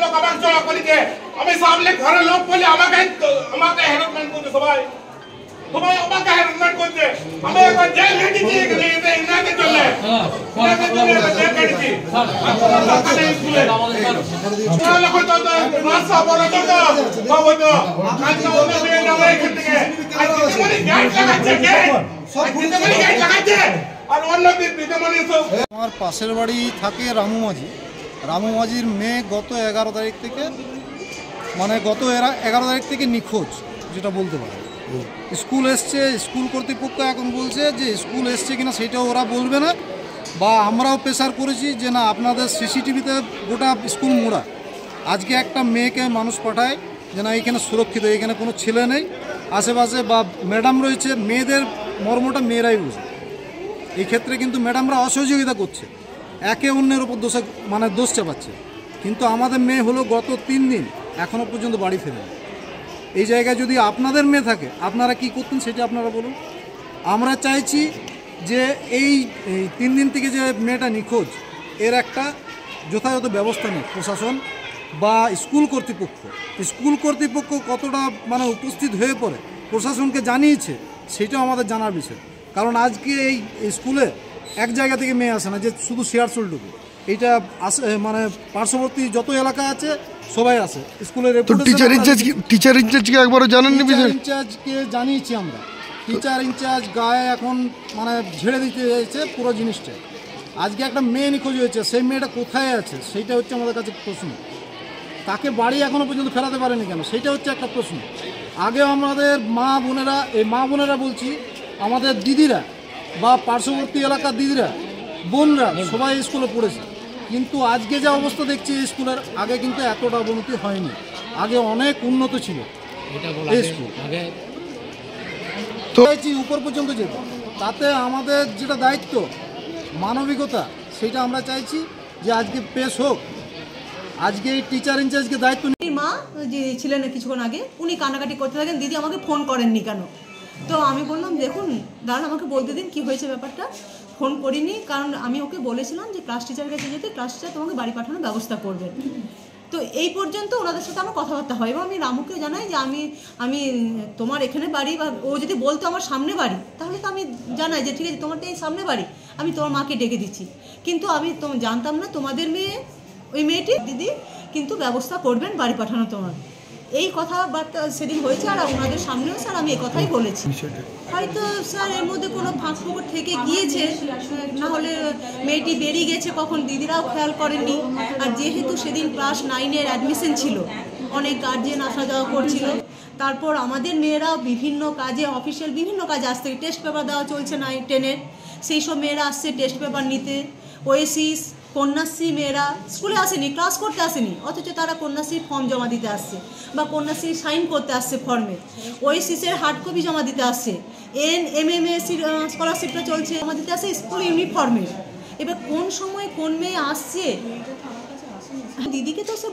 লোক আমাকে জড়া করেছে, আমি সামনে ঘরের লোক বলে আমাকে হ্যারাসমেন্ট করছে, সবাই আমাকে হ্যারাসমেন্ট করছে। আমি একবার জেল খেটেছি ইনাদের জন্য, জেল খেটেছি। রাস্তা বড় তো হয়তো আজকে অন্য মেয়ে যাবো এখান থেকে, আজকে গাইড লাগাচ্ছে, লাগাচ্ছে আর অন্য দিদিমণি সব। আমার পাশের বাড়ি থাকে রামু মাঝি। রামু মাঝির মেয়ে গত 11 তারিখ থেকে, মানে গত 11 তারিখ থেকে নিখোঁজ, যেটা বলতে পারে। স্কুল এসছে, স্কুল কর্তৃপক্ষ এখন বলছে যে স্কুল এসছে কিনা সেটাও ওরা বলবে না, বা আমরাও প্রেসার করেছি যে না আপনাদের সিসিটিভিতে গোটা স্কুল মোড়া। আজকে একটা মেয়েকে মানুষ পাঠায় যে না এখানে সুরক্ষিত, এখানে কোনো ছেলে নেই আশেপাশে, বা ম্যাডাম রয়েছে, মেয়েদের মর্মটা মেয়েরাই বুঝে। এই ক্ষেত্রে কিন্তু ম্যাডামরা অসহযোগিতা করছে, একে অন্যের ওপর দোষ চাপাচ্ছে। কিন্তু আমাদের মেয়ে হলো গত 3 দিন এখনও পর্যন্ত বাড়ি ফেরেনি। এই জায়গায় যদি আপনাদের মেয়ে থাকে আপনারা কি করতেন সেটা আপনারা বলুন। আমরা চাইছি যে এই 3 দিন থেকে যে মেয়েটা নিখোঁজ, এর একটা যথাযথ ব্যবস্থা নেই প্রশাসন বা স্কুল কর্তৃপক্ষ। স্কুল কর্তৃপক্ষ কতটা মানে উপস্থিত হয়ে পড়ে প্রশাসনকে জানিয়েছে সেটাও আমাদের জানার বিষয়। কারণ আজকে এই স্কুলে এক জায়গা থেকে মেয়ে আসে না যে শুধু শেয়ারসোলটুকু, এইটা আসে মানে পার্শ্ববর্তী যত এলাকা আছে সবাই আসে স্কুলের। টিচার ইনচার্জকে একবারও জানাননি? টিচার ইনচার্জকে জানিয়েছি আমরা। টিচার ইনচার্জ গায়ে এখন মানে ঝেড়ে দিতে হয়েছে পুরো জিনিসটা। আজকে একটা মেয়ে নিখোঁজ হয়েছে, সেই মেয়েটা কোথায় আছে সেইটা হচ্ছে আমাদের কাছে প্রশ্ন। তাকে বাড়ি এখনও পর্যন্ত ফেরাতে পারেনি কেন সেইটা হচ্ছে একটা প্রশ্ন। আগেও আমাদের মা বোনেরা বলছি, আমাদের দিদিরা বা পার্শ্ববর্তী এলাকার দিদিরা বোনরা সবাই স্কুলে পড়েছে, কিন্তু আজকে যা অবস্থা দেখছি স্কুলের, আগে কিন্তু এতটা অবনতি হয়নি, আগে অনেক উন্নত ছিল এই স্কুল। তো উপর পর্যন্ত যেত, তাতে আমাদের যেটা দায়িত্ব মানবিকতা সেটা আমরা চাইছি যে আজকে পেশ হোক। আজকে এই টিচার ইনচার্জকে দায়িত্ব মা যে ছিলেন কিছুক্ষণ আগে, উনি কান্নাকাটি করতে থাকেন, দিদি আমাকে ফোন করেননি কেন। তো আমি বললাম দেখুন দাঁড়ান আমাকে বলতে দিন কী হয়েছে ব্যাপারটা। ফোন করিনি, কারণ আমি ওকে বলেছিলাম যে ক্লাস টিচারের কাছে যেতে, ক্লাস টিচার তোমাকে বাড়ি পাঠানোর ব্যবস্থা করবেন। তো এই পর্যন্ত ওনাদের সাথে আমার কথাবার্তা হয়, এবং আমি রামুকে জানাই যে আমি তোমার এখানে বাড়ি, বা ও যদি বলতো আমার সামনে বাড়ি তাহলে তো আমি জানাই যে ঠিক আছে তোমার তো এই সামনে বাড়ি, আমি তোমার মাকে ডেকে দিচ্ছি। কিন্তু আমি জানতাম না তোমাদের মেয়ে, ওই মেয়েটি দিদি কিন্তু ব্যবস্থা করবেন বাড়ি পাঠানো তোমার। এই কথাবার্তা সেদিন হয়েছে, আর ওনাদের সামনেও স্যার আমি এই কথাই বলেছি। হয়তো স্যার এর মধ্যে কোনো ফাঁক ফোকর থেকে গিয়েছে, না হলে মেয়েটি বেরিয়ে গেছে কখন দিদিরাও খেয়াল করেননি। আর যেহেতু সেদিন ক্লাস 9-এর অ্যাডমিশন ছিল, অনেক গার্জিয়ান আসা যাওয়া করছিল, তারপর আমাদের মেয়েরাও বিভিন্ন কাজে, অফিসিয়াল বিভিন্ন কাজে আসতে, টেস্ট পেপার দেওয়া চলছে 9-10-এর, সেই সব মেয়েরা আসছে টেস্ট পেপার নিতে। ওএসিস কন্যাশ্রী মেয়েরা স্কুলে আসেনি, ক্লাস করতে আসেনি, অথচ তারা কন্যাশ্রীর ফর্ম জমা দিতে আসছে বা কন্যাশ্রী সাইন করতে আসছে ফর্মে, ওএসিসের হার্ড কপি জমা দিতে আসছে, এমএমএসির স্কলারশিপটা চলছে জমা দিতে আসছে স্কুল ইউনিফর্মে। এবার কোন সময় কোন মেয়ে আসছে দিদিকে তো সে